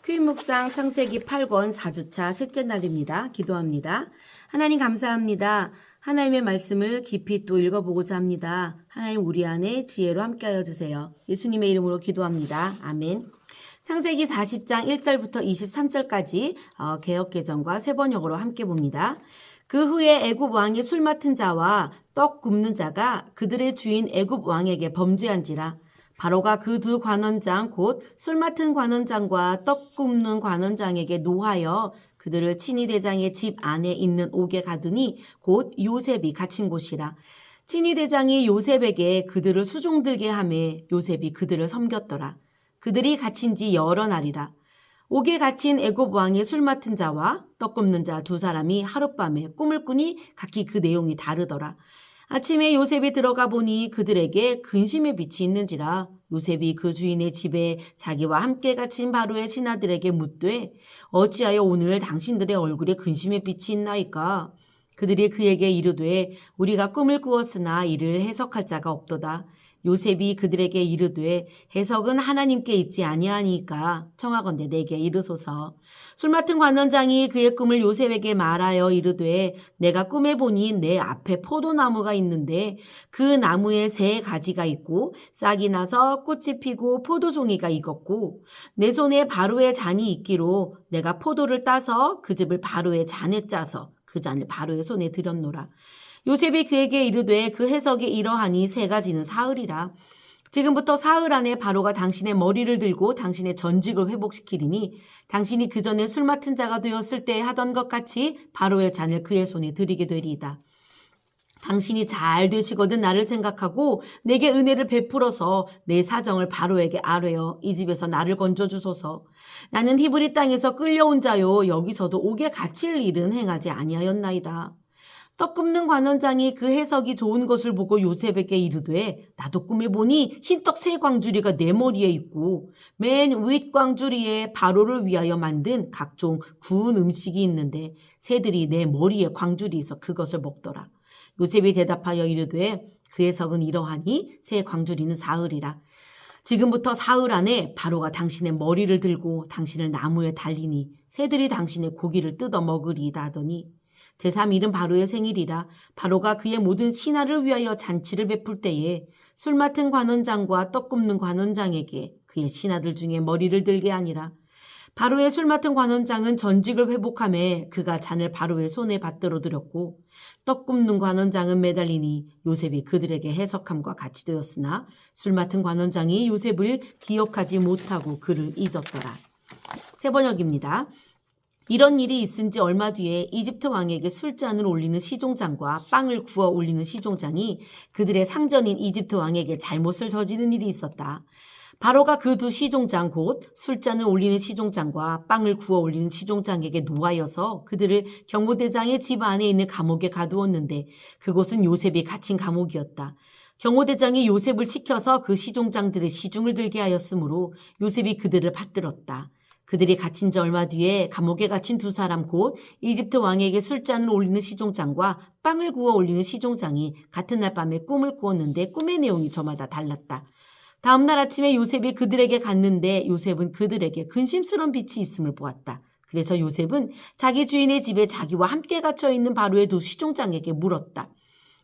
큐인 묵상 창세기 8권 4주차 셋째 날입니다. 기도합니다. 하나님 감사합니다. 하나님의 말씀을 깊이 또 읽어보고자 합니다. 하나님 우리 안에 지혜로 함께하여 주세요. 예수님의 이름으로 기도합니다. 아멘. 창세기 40장 1절부터 23절까지 개역개정과 세번역으로 함께 봅니다. 그 후에 애굽 왕이 술 맡은 자와 떡 굽는 자가 그들의 주인 애굽 왕에게 범죄한지라. 바로가 그 두 관원장 곧 술 맡은 관원장과 떡 굽는 관원장에게 노하여 그들을 친위 대장의 집 안에 있는 옥에 가두니 곧 요셉이 갇힌 곳이라. 친위 대장이 요셉에게 그들을 수종들게 하매 요셉이 그들을 섬겼더라. 그들이 갇힌 지 여러 날이라. 옥에 갇힌 애굽 왕의 술 맡은 자와 떡 굽는 자 두 사람이 하룻밤에 꿈을 꾸니 각기 그 내용이 다르더라. 아침에 요셉이 들어가 보니 그들에게 근심의 빛이 있는지라. 요셉이 그 주인의 집에 자기와 함께 갇힌 바로의 신하들에게 묻되 어찌하여 오늘 당신들의 얼굴에 근심의 빛이 있나이까. 그들이 그에게 이르되 우리가 꿈을 꾸었으나 이를 해석할 자가 없도다. 요셉이 그들에게 이르되 해석은 하나님께 있지 아니하니까 청하건대 내게 이르소서. 술 맡은 관원장이 그의 꿈을 요셉에게 말하여 이르되 내가 꿈에 보니 내 앞에 포도나무가 있는데 그 나무에 세 가지가 있고 싹이 나서 꽃이 피고 포도송이가 익었고 내 손에 바로의 잔이 있기로 내가 포도를 따서 그 즙을 바로의 잔에 짜서 그 잔을 바로의 손에 들였노라. 요셉이 그에게 이르되 그 해석이 이러하니 세 가지는 사흘이라. 지금부터 사흘 안에 바로가 당신의 머리를 들고 당신의 전직을 회복시키리니 당신이 그 전에 술 맡은 자가 되었을 때 하던 것 같이 바로의 잔을 그의 손에 드리게 되리이다. 당신이 잘 되시거든 나를 생각하고 내게 은혜를 베풀어서 내 사정을 바로에게 아뢰어 이 집에서 나를 건져주소서. 나는 히브리 땅에서 끌려온 자요 여기서도 옥에 갇힐 일은 행하지 아니하였나이다. 떡 굽는 관원장이 그 해석이 좋은 것을 보고 요셉에게 이르되 나도 꿈에 보니 흰떡 세 광주리가 내 머리에 있고 맨 윗 광주리에 바로를 위하여 만든 각종 구운 음식이 있는데 새들이 내 머리에 광주리에서 그것을 먹더라. 요셉이 대답하여 이르되 그 해석은 이러하니 새 광주리는 사흘이라. 지금부터 사흘 안에 바로가 당신의 머리를 들고 당신을 나무에 달리니 새들이 당신의 고기를 뜯어 먹으리이다 하더니 제3일은 바로의 생일이라. 바로가 그의 모든 신하를 위하여 잔치를 베풀 때에 술 맡은 관원장과 떡 굽는 관원장에게 그의 신하들 중에 머리를 들게 하니라. 바로의 술 맡은 관원장은 전직을 회복하며 그가 잔을 바로의 손에 받들어 드렸고 떡 굽는 관원장은 매달리니 요셉이 그들에게 해석함과 같이 되었으나 술 맡은 관원장이 요셉을 기억하지 못하고 그를 잊었더라. 세번역입니다. 이런 일이 있은 지 얼마 뒤에 이집트 왕에게 술잔을 올리는 시종장과 빵을 구워 올리는 시종장이 그들의 상전인 이집트 왕에게 잘못을 저지른 일이 있었다. 바로가 그 두 시종장 곧 술잔을 올리는 시종장과 빵을 구워 올리는 시종장에게 노하여서 그들을 경호대장의 집 안에 있는 감옥에 가두었는데 그곳은 요셉이 갇힌 감옥이었다. 경호대장이 요셉을 시켜서 그 시종장들의 시중을 들게 하였으므로 요셉이 그들을 받들었다. 그들이 갇힌 지 얼마 뒤에 감옥에 갇힌 두 사람 곧 이집트 왕에게 술잔을 올리는 시종장과 빵을 구워 올리는 시종장이 같은 날 밤에 꿈을 꾸었는데 꿈의 내용이 저마다 달랐다. 다음 날 아침에 요셉이 그들에게 갔는데 요셉은 그들에게 근심스러운 빛이 있음을 보았다. 그래서 요셉은 자기 주인의 집에 자기와 함께 갇혀있는 바로의 두 시종장에게 물었다.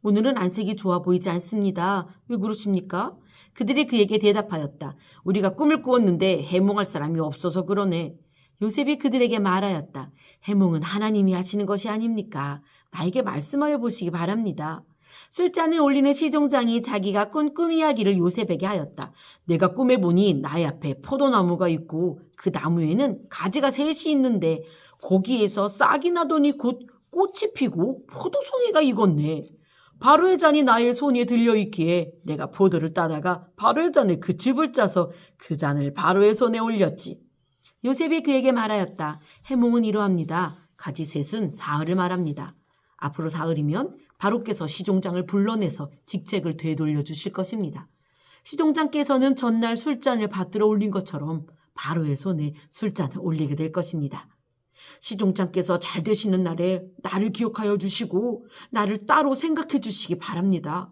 오늘은 안색이 좋아 보이지 않습니다. 왜 그러십니까? 그들이 그에게 대답하였다. 우리가 꿈을 꾸었는데 해몽할 사람이 없어서 그러네. 요셉이 그들에게 말하였다. 해몽은 하나님이 하시는 것이 아닙니까? 나에게 말씀하여 보시기 바랍니다. 술잔을 올리는 시종장이 자기가 꾼 꿈 이야기를 요셉에게 하였다. 내가 꿈에 보니 나의 앞에 포도나무가 있고 그 나무에는 가지가 셋이 있는데 거기에서 싹이 나더니 곧 꽃이 피고 포도송이가 익었네. 바로의 잔이 나의 손에 들려있기에 내가 포도를 따다가 바로의 잔에 그 즙을 짜서 그 잔을 바로의 손에 올렸지. 요셉이 그에게 말하였다. 해몽은 이러합니다. 가지 셋은 사흘을 말합니다. 앞으로 사흘이면 바로께서 시종장을 불러내서 직책을 되돌려 주실 것입니다. 시종장께서는 전날 술잔을 받들어 올린 것처럼 바로의 손에 술잔을 올리게 될 것입니다. 시종장께서 잘 되시는 날에 나를 기억하여 주시고 나를 따로 생각해 주시기 바랍니다.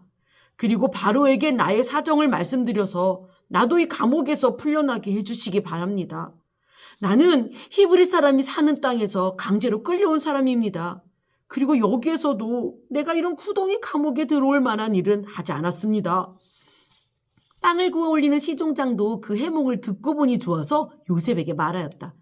그리고 바로에게 나의 사정을 말씀드려서 나도 이 감옥에서 풀려나게 해주시기 바랍니다. 나는 히브리 사람이 사는 땅에서 강제로 끌려온 사람입니다. 그리고 여기에서도 내가 이런 구덩이 감옥에 들어올 만한 일은 하지 않았습니다. 빵을 구워 올리는 시종장도 그 해몽을 듣고 보니 좋아서 요셉에게 말하였다.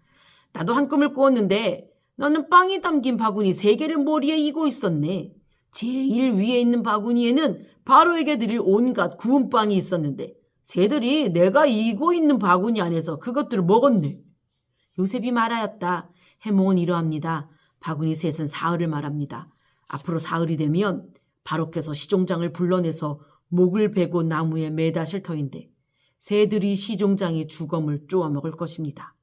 나도 한 꿈을 꾸었는데 나는 빵이 담긴 바구니 3개를 머리에 이고 있었네. 제일 위에 있는 바구니에는 바로에게 드릴 온갖 구운 빵이 있었는데 새들이 내가 이고 있는 바구니 안에서 그것들을 먹었네. 요셉이 말하였다. 해몽은 이러합니다. 바구니 셋은 사흘을 말합니다. 앞으로 사흘이 되면 바로께서 시종장을 불러내서 목을 베고 나무에 매다실 터인데 새들이 시종장의 주검을 쪼아 먹을 것입니다.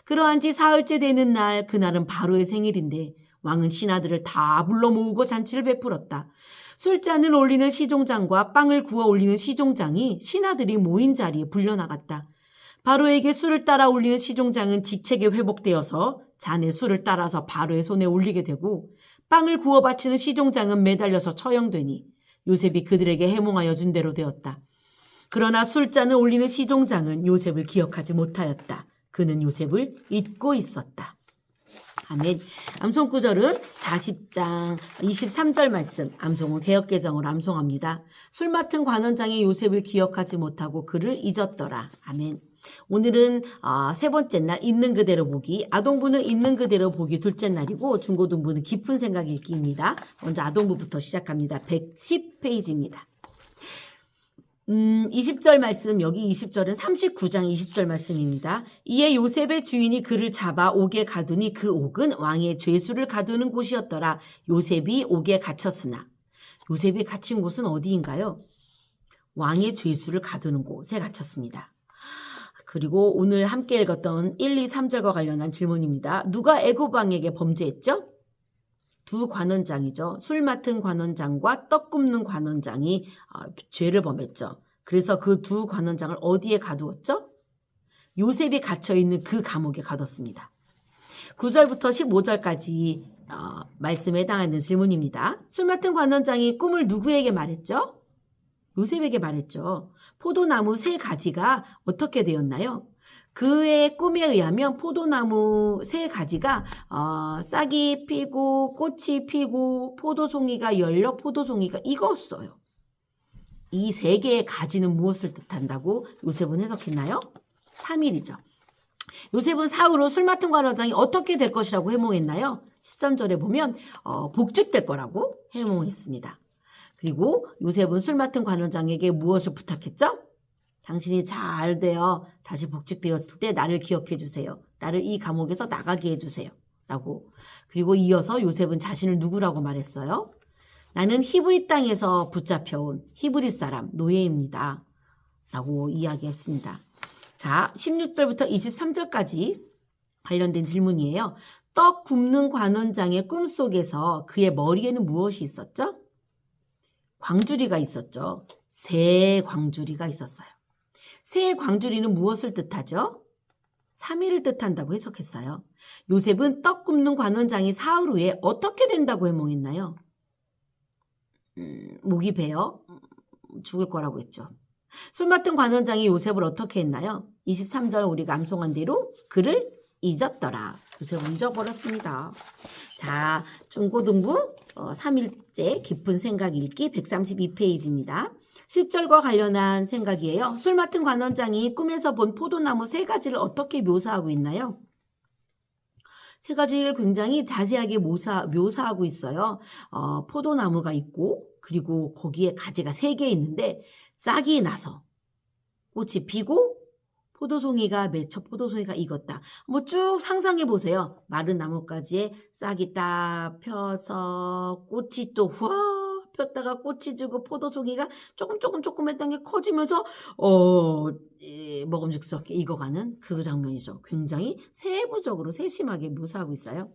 그러한 지 사흘째 되는 날, 그날은 바로의 생일인데 왕은 신하들을 다 불러 모으고 잔치를 베풀었다. 술잔을 올리는 시종장과 빵을 구워 올리는 시종장이 신하들이 모인 자리에 불려나갔다. 바로에게 술을 따라 올리는 시종장은 직책에 회복되어서 잔에 술을 따라서 바로의 손에 올리게 되고 빵을 구워 바치는 시종장은 매달려서 처형되니 요셉이 그들에게 해몽하여 준 대로 되었다. 그러나 술잔을 올리는 시종장은 요셉을 기억하지 못하였다. 그는 요셉을 잊고 있었다. 아멘. 암송 구절은 40장 23절 말씀, 암송은 개역개정으로 암송합니다. 술 맡은 관원장이 요셉을 기억하지 못하고 그를 잊었더라. 아멘. 오늘은 세 번째 날 있는 그대로 보기, 아동부는 있는 그대로 보기 둘째 날이고 중고등부는 깊은 생각 읽기입니다. 먼저 아동부부터 시작합니다. 110페이지입니다. 20절 말씀, 여기 20절은 39장 20절 말씀입니다. 이에 요셉의 주인이 그를 잡아 옥에 가두니 그 옥은 왕의 죄수를 가두는 곳이었더라. 요셉이 옥에 갇혔으나. 요셉이 갇힌 곳은 어디인가요? 왕의 죄수를 가두는 곳에 갇혔습니다. 그리고 오늘 함께 읽었던 1, 2, 3절과 관련한 질문입니다. 누가 애굽 왕에게 범죄했죠? 두 관원장이죠. 술 맡은 관원장과 떡 굽는 관원장이 죄를 범했죠. 그래서 그 두 관원장을 어디에 가두었죠? 요셉이 갇혀있는 그 감옥에 가뒀습니다. 9절부터 15절까지 말씀에 해당하는 질문입니다. 술 맡은 관원장이 꿈을 누구에게 말했죠? 요셉에게 말했죠. 포도나무 3가지가 어떻게 되었나요? 그의 꿈에 의하면 포도나무 3가지가 싹이 피고 꽃이 피고 포도송이가 열려 포도송이가 익었어요. 이 3개의 가지는 무엇을 뜻한다고 요셉은 해석했나요? 3일이죠. 요셉은 사후로 술 맡은 관원장이 어떻게 될 것이라고 해몽했나요? 13절에 보면 복직될 거라고 해몽했습니다. 그리고 요셉은 술 맡은 관원장에게 무엇을 부탁했죠? 당신이 잘 되어 다시 복직되었을 때 나를 기억해 주세요. 나를 이 감옥에서 나가게 해주세요. 라고. 그리고 이어서 요셉은 자신을 누구라고 말했어요? 나는 히브리 땅에서 붙잡혀온 히브리 사람 노예입니다. 라고 이야기했습니다. 자, 16절부터 23절까지 관련된 질문이에요. 떡 굽는 관원장의 꿈속에서 그의 머리에는 무엇이 있었죠? 광주리가 있었죠. 새 광주리가 있었어요. 새 광주리는 무엇을 뜻하죠? 3일을 뜻한다고 해석했어요. 요셉은 떡 굽는 관원장이 사흘 후에 어떻게 된다고 해몽했나요? 목이 베어 죽을 거라고 했죠. 술 맡은 관원장이 요셉을 어떻게 했나요? 23절 우리가 암송한 대로 그를 잊었더라. 요셉을 잊어버렸습니다. 자, 중고등부 3일째 깊은 생각 읽기 132페이지입니다. 10절과 관련한 생각이에요. 술 맡은 관원장이 꿈에서 본 포도나무 3가지를 어떻게 묘사하고 있나요? 3가지를 굉장히 자세하게 묘사하고 있어요. 포도나무가 있고 그리고 거기에 가지가 3개 있는데 싹이 나서 꽃이 피고 포도송이가 맺혀 포도송이가 익었다. 뭐 쭉 상상해 보세요. 마른 나뭇가지에 싹이 딱 펴서 꽃이 또 후아 폈다가 꽃이 지고 포도송이가 조금 했던 게 커지면서 먹음직스럽게 익어가는 그 장면이죠. 굉장히 세부적으로 세심하게 묘사하고 있어요.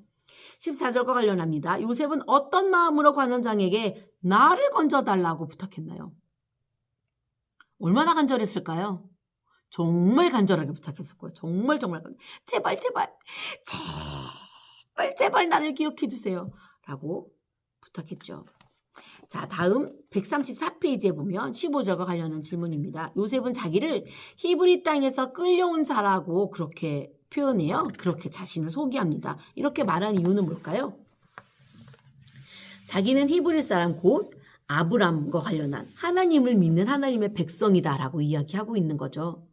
14절과 관련합니다. 요셉은 어떤 마음으로 관원장에게 나를 건져달라고 부탁했나요? 얼마나 간절했을까요? 정말 간절하게 부탁했을 거예요. 정말 제발 나를 기억해 주세요. 라고 부탁했죠. 자, 다음 134페이지에 보면 15절과 관련한 질문입니다. 요셉은 자기를 히브리 땅에서 끌려온 자라고 그렇게 표현해요. 그렇게 자신을 소개합니다. 이렇게 말한 이유는 뭘까요? 자기는 히브리 사람 곧 아브람과 관련한 하나님을 믿는 하나님의 백성이다라고 이야기하고 있는 거죠.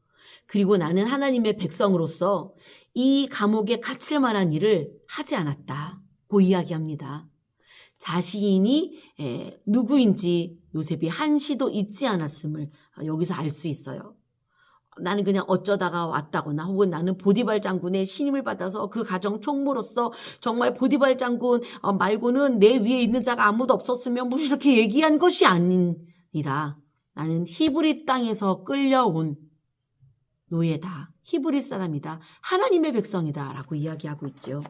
그리고 나는 하나님의 백성으로서 이 감옥에 갇힐 만한 일을 하지 않았다고 이야기합니다. 자신이 누구인지 요셉이 한시도 잊지 않았음을 여기서 알 수 있어요. 나는 그냥 어쩌다가 왔다거나 혹은 나는 보디발 장군의 신임을 받아서 그 가정 총무로서 정말 보디발 장군 말고는 내 위에 있는 자가 아무도 없었으면 무슨 이렇게 얘기한 것이 아니라 나는 히브리 땅에서 끌려온 노예다. 히브리 사람이다. 하나님의 백성이다. 라고 이야기하고 있죠.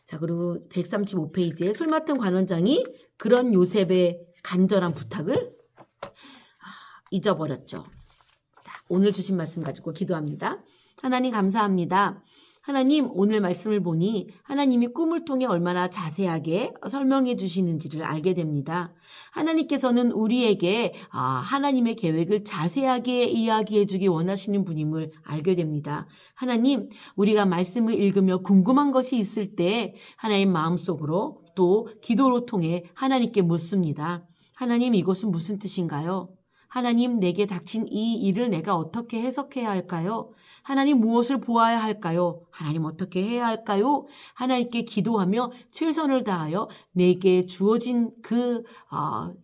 자, 그리고 135페이지에 술 맡은 관원장이 그런 요셉의 간절한 부탁을 잊어버렸죠. 오늘 주신 말씀 가지고 기도합니다. 하나님 감사합니다. 하나님 오늘 말씀을 보니 하나님이 꿈을 통해 얼마나 자세하게 설명해 주시는지를 알게 됩니다. 하나님께서는 우리에게 하나님의 계획을 자세하게 이야기해 주기 원하시는 분임을 알게 됩니다. 하나님 우리가 말씀을 읽으며 궁금한 것이 있을 때 하나님 마음속으로 또 기도로 통해 하나님께 묻습니다. 하나님 이것은 무슨 뜻인가요? 하나님 내게 닥친 이 일을 내가 어떻게 해석해야 할까요? 하나님 무엇을 보아야 할까요? 하나님 어떻게 해야 할까요? 하나님께 기도하며 최선을 다하여 내게 주어진 그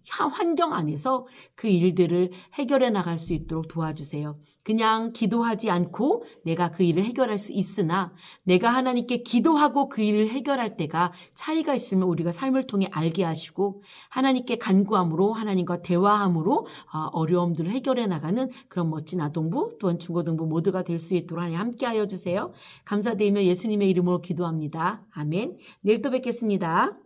환경 안에서 그 일들을 해결해 나갈 수 있도록 도와주세요. 그냥 기도하지 않고 내가 그 일을 해결할 수 있으나 내가 하나님께 기도하고 그 일을 해결할 때가 차이가 있으면 우리가 삶을 통해 알게 하시고 하나님께 간구함으로 하나님과 대화함으로 어려움들을 해결해 나가는 그런 멋진 아동부 또한 중고등부 모두가 될 수 있도록 하나님 함께하여 주세요. 감사드리며 예수님의 이름으로 기도합니다. 아멘. 내일 또 뵙겠습니다.